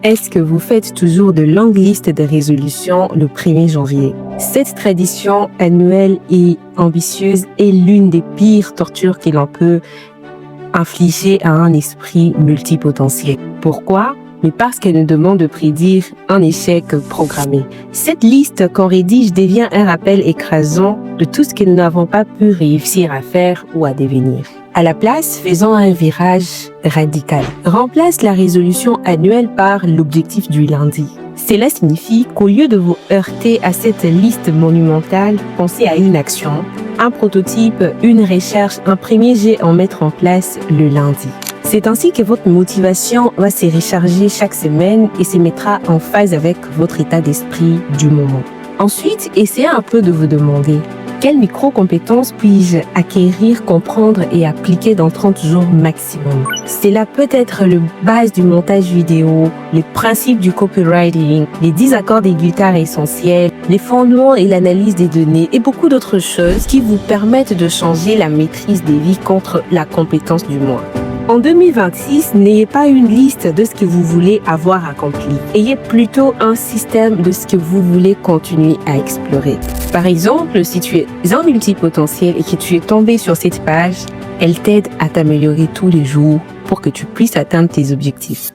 Est-ce que vous faites toujours de longues listes de résolutions le 1er janvier? Cette tradition annuelle et ambitieuse est l'une des pires tortures que l'on peut infliger à un esprit multipotentiel. Pourquoi? Mais parce qu'elle nous demande de prédire un échec programmé. Cette liste qu'on rédige devient un rappel écrasant de tout ce que nous n'avons pas pu réussir à faire ou à devenir. À la place, faisons un virage radical. Remplace la résolution annuelle par l'objectif du lundi. Cela signifie qu'au lieu de vous heurter à cette liste monumentale, pensez à une action, un prototype, une recherche, un premier jet à mettre en place le lundi. C'est ainsi que votre motivation va se recharger chaque semaine et se mettra en phase avec votre état d'esprit du moment. Ensuite, essayez un peu de vous demander quelles micro-compétences puis-je acquérir, comprendre et appliquer dans 30 jours maximum. Cela peut être le base du montage vidéo, les principes du copywriting, les 10 accords des guitares essentiels, les fondements et l'analyse des données et beaucoup d'autres choses qui vous permettent de changer la maîtrise des vies contre la compétence du mois. En 2026, n'ayez pas une liste de ce que vous voulez avoir accompli. Ayez plutôt un système de ce que vous voulez continuer à explorer. Par exemple, si tu es un multipotentiel et que tu es tombé sur cette page, elle t'aide à t'améliorer tous les jours pour que tu puisses atteindre tes objectifs.